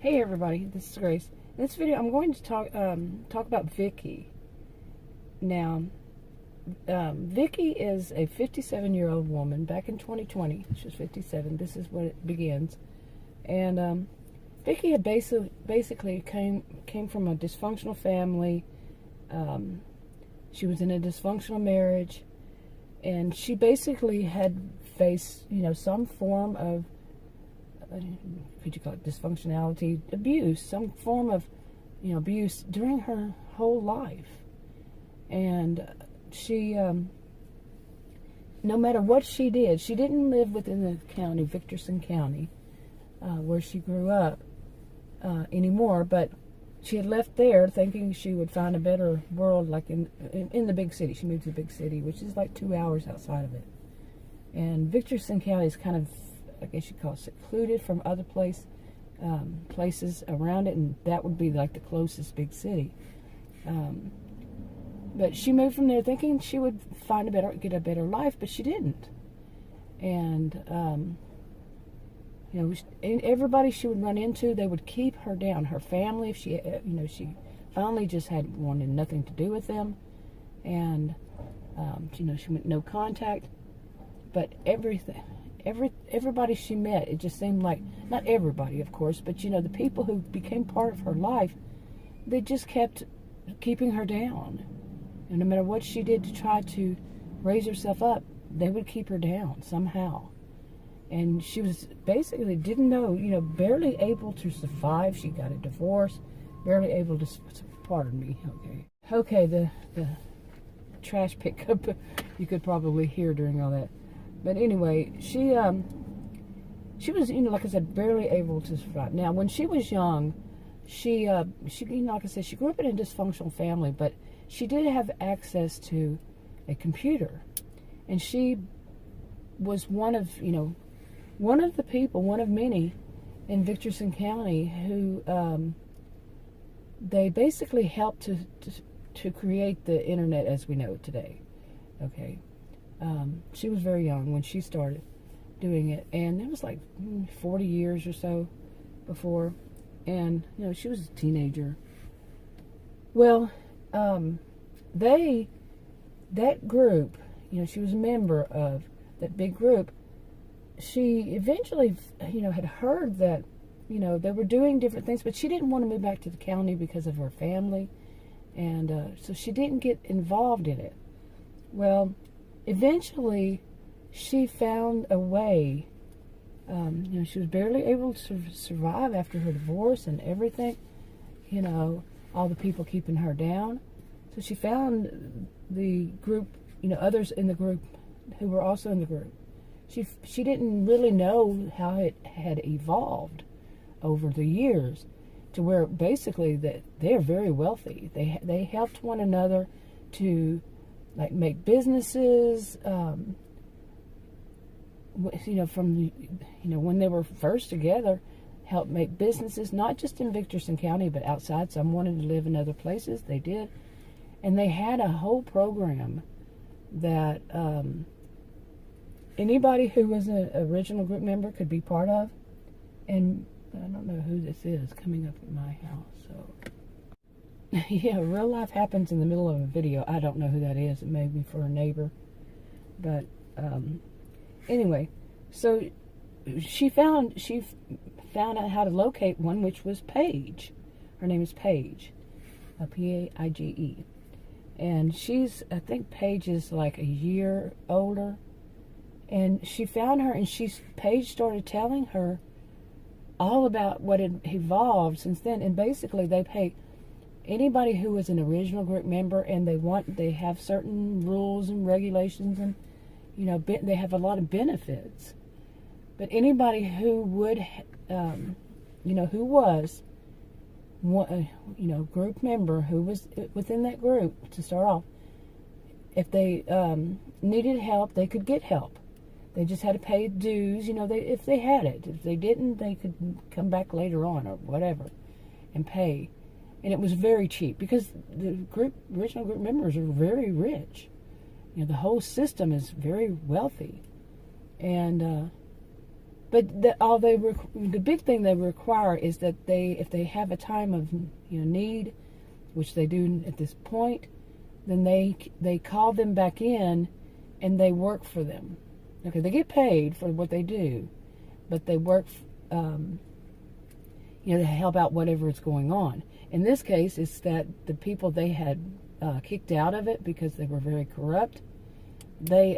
Hey everybody, this is Grace. In this video, I'm going to talk about Vicky. Now, Vicky is a 57-year-old woman. Back in 2020, she was 57. This is when it begins. And Vicky had basically came from a dysfunctional family. She was in a dysfunctional marriage, and she basically had faced, some form of, could you call it dysfunctionality, abuse, some form of, abuse during her whole life. And she, no matter what she did, she didn't live within the county, Vixen County, where she grew up anymore, but she had left there thinking she would find a better world, like in the big city. She moved to the big city, which is like 2 hours outside of it. And Vixen County is kind of, I guess you call it, secluded from other places around it, and that would be like the closest big city. But she moved from there thinking she would get a better life, but she didn't. And everybody she would run into, they would keep her down. Her family, if she finally just wanted nothing to do with them, and she went no contact. But everybody she met, it just seemed like, not everybody, of course, but the people who became part of her life, they just kept keeping her down. And no matter what she did to try to raise herself up, they would keep her down somehow. And she was basically didn't know, barely able to survive. She got a divorce, barely able to, pardon me, okay, the trash pickup you could probably hear during all that. But anyway, she was, like I said, barely able to survive. Now, when she was young, she like I said, she grew up in a dysfunctional family, but she did have access to a computer. And she was one of the people, one of many in Vixen County who, they basically helped to create the internet as we know it today. Okay. She was very young when she started doing it, and it was like 40 years or so before, and she was a teenager. Well, that group, she was a member of that big group. She eventually, had heard that, they were doing different things, but she didn't want to move back to the county because of her family, and so she didn't get involved in it. Well, eventually, she found a way. She was barely able to survive after her divorce and everything. All the people keeping her down. So she found the group, others in the group who were also in the group. She didn't really know how it had evolved over the years to where basically that they're very wealthy. They helped one another to make businesses, from when they were first together, help make businesses, not just in Vixen County, but outside. Some wanted to live in other places. They did. And they had a whole program that anybody who was an original group member could be part of. And I don't know who this is coming up at my house, so... Yeah, real life happens in the middle of a video. I don't know who that is. It may be for a neighbor. But anyway, so she found out how to locate one, which was Paige. Her name is Paige, Paige. And I think Paige is like a year older. And she found her, and Paige started telling her all about what had evolved since then. And basically, they pay anybody who was an original group member, and they have certain rules and regulations, and they have a lot of benefits. But anybody who would, who was, group member, who was within that group to start off, if they needed help, they could get help. They just had to pay dues, if they had it. If they didn't, they could come back later on or whatever and pay. And it was very cheap because the original group members are very rich. The whole system is very wealthy. And But the big thing they require is that if they have a time of need, which they do at this point, then they call them back in, and they work for them. Okay, they get paid for what they do, but they work, to help out whatever is going on. In this case, it's that the people they had kicked out of it because they were very corrupt. They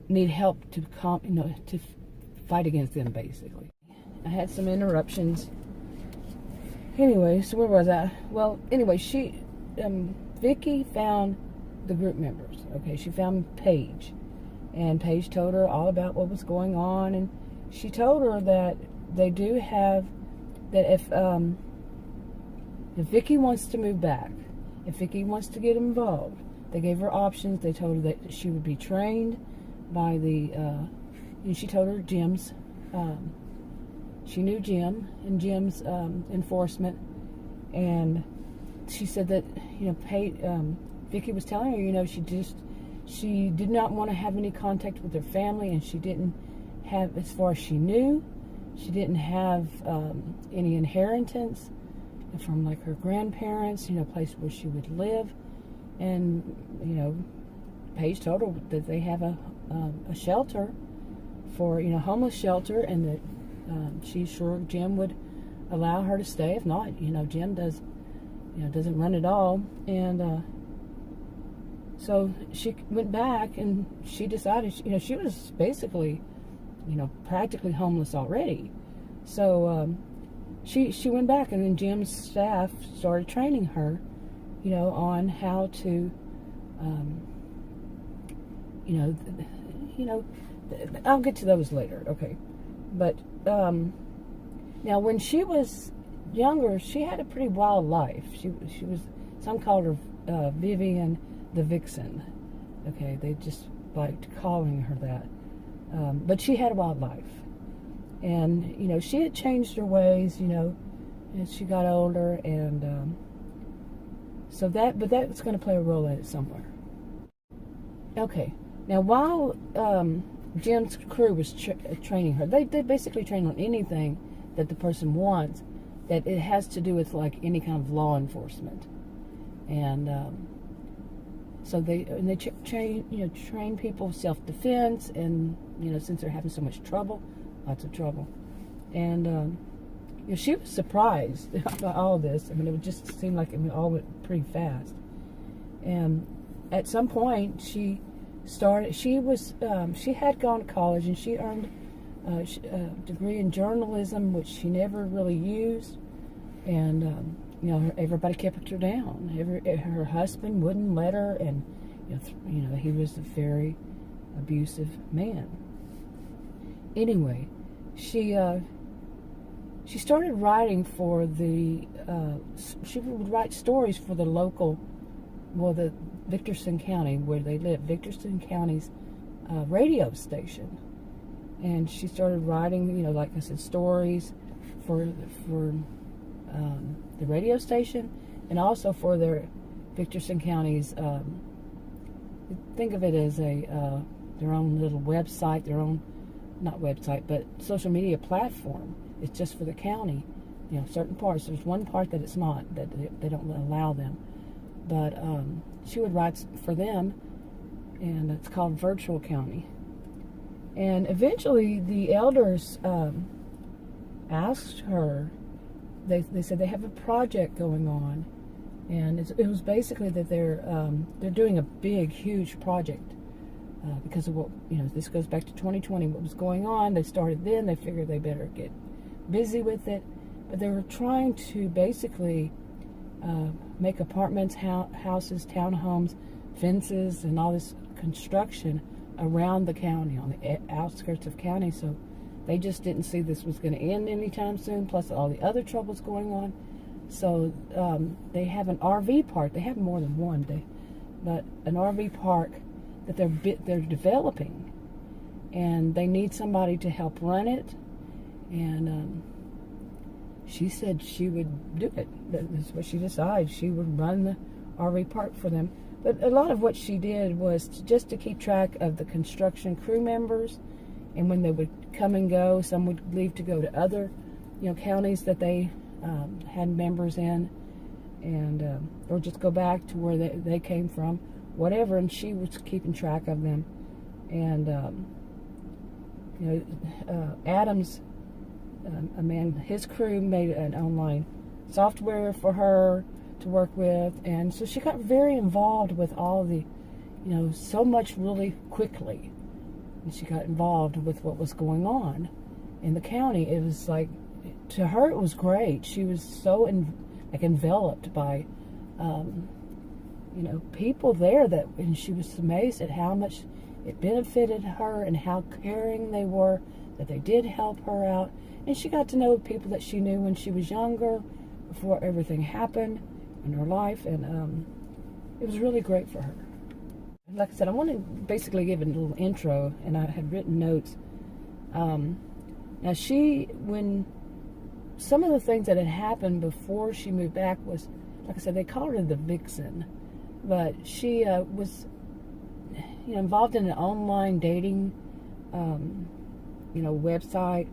need help to fight against them, basically. I had some interruptions. Anyway, so where was I? Well, anyway, Vicky found the group members. Okay, she found Paige, and Paige told her all about what was going on, and she told her that they do have that if Vicky wants to move back, if Vicky wants to get involved, they gave her options. They told her that she would be trained by and she told her Jim's. She knew Jim and Jim's enforcement, and she said that Vicky was telling her, she did not want to have any contact with her family, and she didn't have, as far as she knew, she didn't have any inheritance from like her grandparents, a place where she would live, and Paige told her that they have a shelter for homeless shelter, and that she's sure Jim would allow her to stay. If not, Jim doesn't run it all, and so she went back, and she decided she was basically practically homeless already. So she went back, and then Jim's staff started training her on how to I'll get to those later, okay? But now when she was younger, she had a pretty wild life. She was, some called her Vivian the Vixen. Okay, they just liked calling her that. But she had a wild life, and she had changed her ways, as she got older, and but that's going to play a role in it somewhere. Okay, now while Jim's crew was training her, they basically train on anything that the person wants, that it has to do with like any kind of law enforcement, and so they train people self-defense, and since they're having so much trouble, lots of trouble, and she was surprised by all this. I mean, it just seemed like it all went pretty fast, and at some point she had gone to college, and she earned a degree in journalism, which she never really used, and everybody kept her down. Her husband wouldn't let her, and he was a very abusive man. Anyway, she started writing for she would write stories for the local, the Victorson County where they live, Victorson County's radio station, and she started writing, like I said, stories for the radio station, and also for their Victorson County's. Think of it as their own little website, their own, not website, but social media platform. It's just for the county, certain parts. There's one part that it's not, that they don't allow them, but she would write for them, and it's called Virtual County. And eventually the elders asked her, they said they have a project going on, and it was basically that they're doing a big, huge project because of what, this goes back to 2020, what was going on. They started then, they figured they better get busy with it, but they were trying to basically make apartments, houses, townhomes, fences, and all this construction around the county, on the outskirts of county. So they just didn't see this was going to end anytime soon, plus all the other troubles going on. So they have an RV park. They have more than one, but an RV park that they're developing, and they need somebody to help run it. And she said she would do it. That's what she decided. She would run the RV park for them. But a lot of what she did was just to keep track of the construction crew members, and when they would come and go, some would leave to go to other, counties that they had members in, and or just go back to where they came from, whatever. And she was keeping track of them. And Adam's a man, his crew made an online software for her to work with, and so she got very involved with all the, so much really quickly. And she got involved with what was going on in the county. It was like, to her, it was great. She was so enveloped by, people there and she was amazed at how much it benefited her and how caring they were, that they did help her out. And she got to know people that she knew when she was younger, before everything happened in her life, and it was really great for her. Like I said, I want to basically give a little intro, and I had written notes. Now when some of the things that had happened before she moved back was, like I said, they called her the Vixen, but she was, involved in an online dating, website,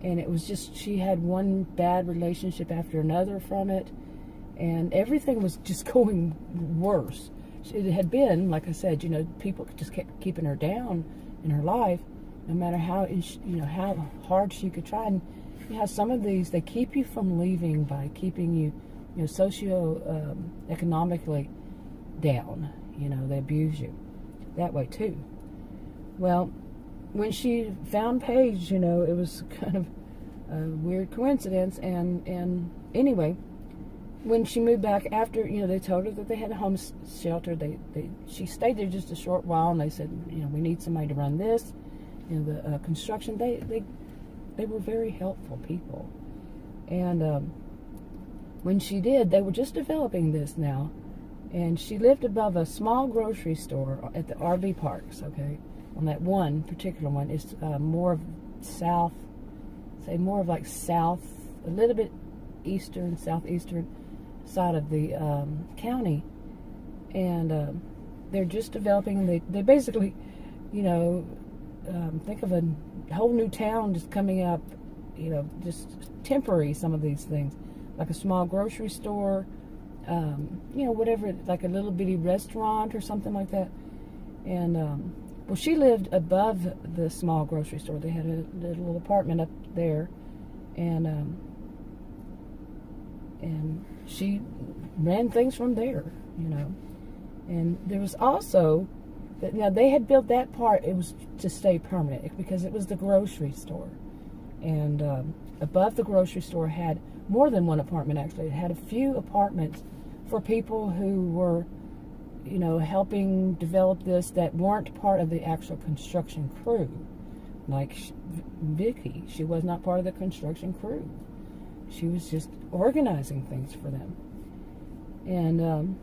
and it was just, she had one bad relationship after another from it, and everything was just going worse. It had been, like I said, people just kept keeping her down in her life, no matter how, how hard she could try. And some of these, they keep you from leaving by keeping you, economically down. They abuse you that way too. Well, when she found Paige, it was kind of a weird coincidence. And anyway, when she moved back after, they told her that they had a home shelter. She stayed there just a short while, and they said, we need somebody to run this, the construction. They were very helpful people. And when she did, they were just developing this now, and she lived above a small grocery store at the RV parks. Okay, on that one particular one, it's more of south, more of like south, a little bit eastern, southeastern side of the county, and they're just developing. They basically, think of a whole new town just coming up, just temporary. Some of these things, like a small grocery store, whatever, like a little bitty restaurant or something like that. And well, she lived above the small grocery store. They had a little apartment up there, and she ran things from there, And there was also, now they had built that part, it was to stay permanent because it was the grocery store. And above the grocery store had more than one apartment, actually. It had a few apartments for people who were, helping develop this, that weren't part of the actual construction crew. Like Vicky, she was not part of the construction crew. She was just organizing things for them. And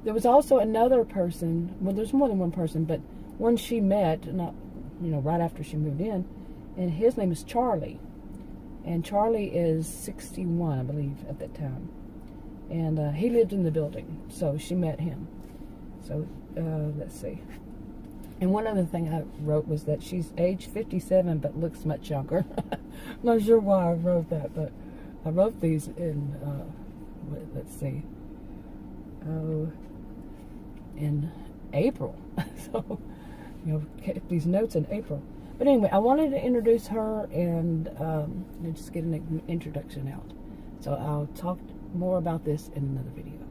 there was also another person, well, there's more than one person, but one she met, not, right after she moved in, and his name is Charlie. And Charlie is 61, I believe, at that time. And he lived in the building, so she met him. So, let's see. And one other thing I wrote was that she's age 57, but looks much younger. I'm not sure why I wrote that, but I wrote these in, let's see, in April. So, kept these notes in April. But anyway, I wanted to introduce her and just get an introduction out. So I'll talk more about this in another video.